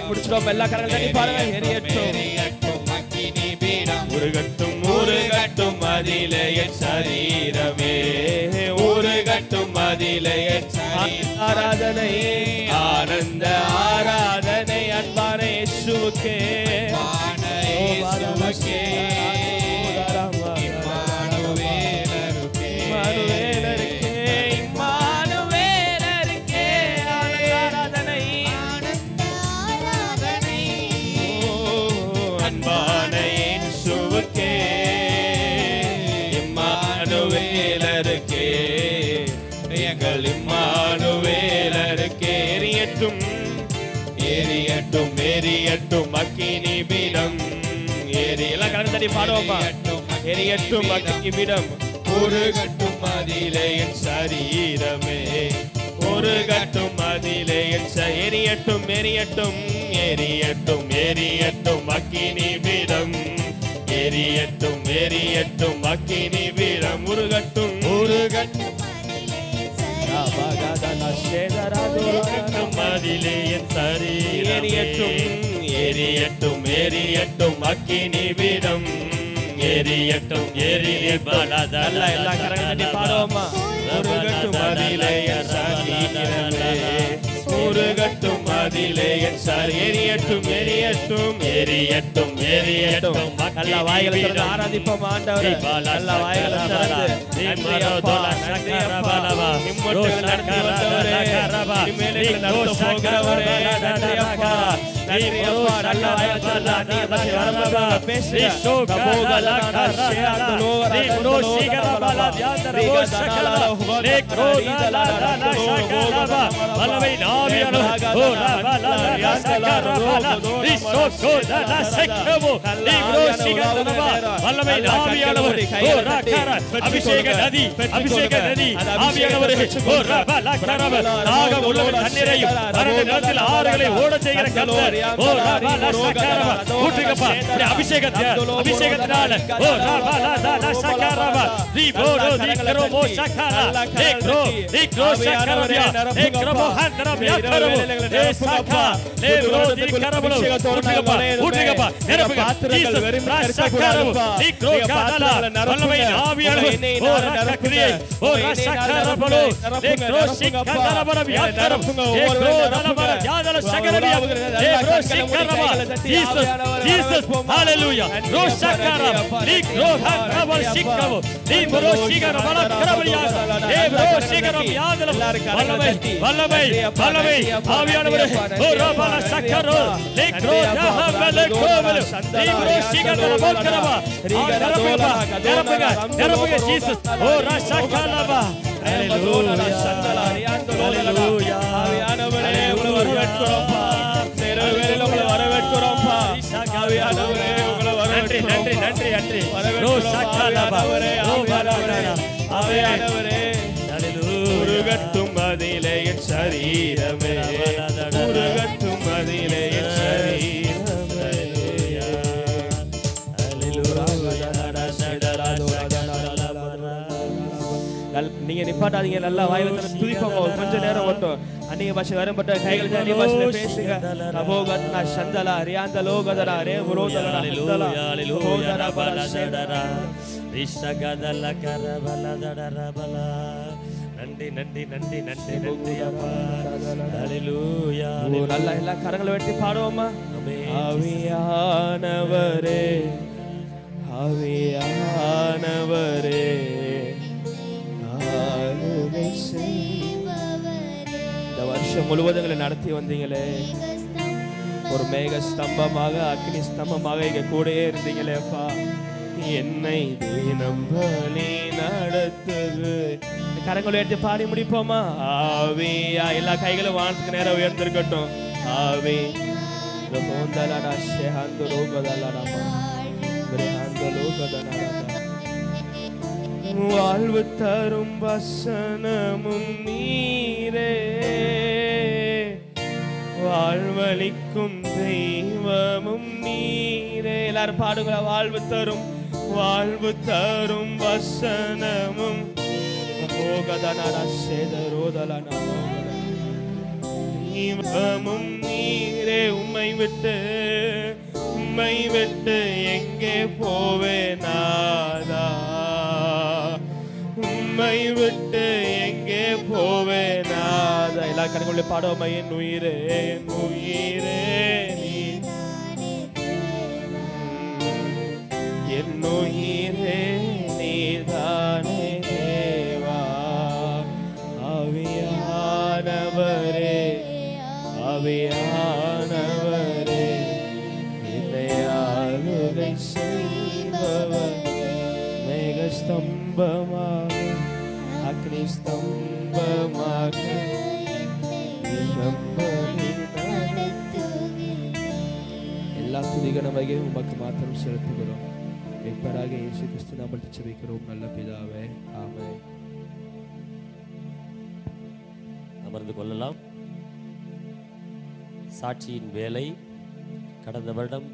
முடிச்சிடும். எல்லா கரங்களும் தட்டி பாருங்க. எரியட்டும் அக்கினி பீடம், உருகட்டும் உருகட்டும் அதிலே என் சரீரமே, உருகட்டும் அதிலே என் ஆராதனை, ஆனந்த ஆராதனை அன்பான இயேசுவுக்கே, இயேசுவுக்கே, இம்மானுவேலருக்கே, இம்மானுவேலருக்கே, இம்மானுவேலருக்கே ஆராதனை, ஆனந்த ஆராதனை, அன்பான இயேசுவுக்கே, இம்மானுவேலருக்கே, எங்கள் இம்மானுவேலருக்கே. எரியட்டும் எரியட்டும் எரியட்டும் அக்கினி பீடம், எல்லாம் கலந்து தட்டி பாடுவோமா. எரியட்டும் அக்கினி பீடம், உருகட்டும் அதிலே என் சரீரமே, உருகட்டும் அதிலே என் எரியட்டும் எரியட்டும் எரியட்டும் எரியட்டும் அக்கினி பீடம், எரியட்டும் எரியட்டும் அக்கினி பீடம், உருகட்டும் உருகட்டும் அதிலே என் சரீரம், எரியட்டும் எரியட்டும் அக்கினி பீடம், எரியட்டும் எரியட்டும் எல்லா கரங்களை பாடுவோமா. உருகட்டும் அதிலே என் சரீரமே, உருகட்டும் அதிலே என் எரியட்டும் எரியட்டும் எரியட்டும் எரியட்டும் எல்லா வாய்களை திறந்து ஆராதிப்போம் ஆண்டவரே. எல்லா வாய்களை திறந்து நன்றி அப்பா, நன்றி அப்பா, நிம்மதிகள் நடத்தி வந்தவரே, இனிமேல் நடத்த போகிறவரே, நன்றி அப்பா, நன்றி அப்பா. நல்ல வாய்களை திறந்து நீங்க பற்றி வரமாக பேசுங்க. அபிஷேக நதி, அபிஷேக நதி ஆவியானவரே, தண்ணீரையும் ஆறுகளை ஓட செய்கிற கர்த்தர், அபிஷேகத்தினால Jesus, hallelujah. Roshakara, Nikrohakara, Shikavo, Nimro Shigara, Balakarabiya, Ebro Shigara, Yadala, Valavay, Avianavare, Orabala Sakaro, Nikroha, Balakova, Nimro Shigara, Balkarava, Darabaga, Jesus, Orashakalava, hallelujah, hallelujah, Avianavare, Uravakurapa. நன்றி நன்றி நன்றி நன்றி. உருகட்டும் அதிலே என் சரீரமே, உருகட்டும் அதிலே என் சரீரமே. நீங்க நிப்பாட்டாதீங்க, நல்லா வாயில துதிப்போங்க கொஞ்ச நேரம் மட்டும். அந்நிய பாஷை வரப்பட்ட கைகள் அந்நிய பாஷையில பேசுங்க. அபோகத்னா சந்தலா ரியாந்தலோ கதரா ரே புரோதலா ஹந்தலா ஹோதரா பலஷேதரா ரிஷகதல கரபலதரபலா. நன்றி நன்றி நன்றி நன்றி நன்றி அப்பா. ஹalleluya. நல்லா எல்லா கரங்களை வெட்டி பாடுவோமா. ஆவியானவரே, ஆவியானவரே, இந்த வருஷம் முழுவதும் நடத்தி வந்தீங்களே, ஒரு மேக ஸ்தம்பமாக அக்னி ஸ்தம்பமாக இங்க கூடயே இருந்தீங்களே அப்பா. என்னை தினம் பலி நடத்துது. கரங்களை எடுத்து பாடி முடிப்போமா. ஆவியா, எல்லா கைகளும் வானத்துக்கு நேரம் உயர்ந்திருக்கட்டும். ஆவி வாழ்வு தரும் வசனமும் நீரே, வாழ்வளிக்கும் தெய்வமும் நீரே. எல்லாரும் பாடுங்களா. வாழ்வு தரும், வாழ்வு தரும் வசனமும் தெய்வமும் உயிரே உம்மை விட்டு எங்கே போவேன் நாதா, உம்மை விட்டு எங்கே போவேன் நாதா. எல்லா கண்களும் பாடுவோமா? என் உயிரே நீ, என் உயிரே நீதானே தேவா. ஆவியானவரே ஆவியானவரே, என்னை ஆளுகை செய்பவர், மேக ஸ்தம்பமாக அக்னி ஸ்தம்பமாக எல்லா துதிகனமையை உமக்கு மாத்திரம் செலுத்துகிறோம். மீட்பராக இயேசு கிறிஸ்து நாமத்தில் ஜெபிக்கிறோம் நல்ல பிதாவே, ஆமென். அமர்ந்து கொள்ளலாம். சாட்சியின் வேலை கடந்த வருடம்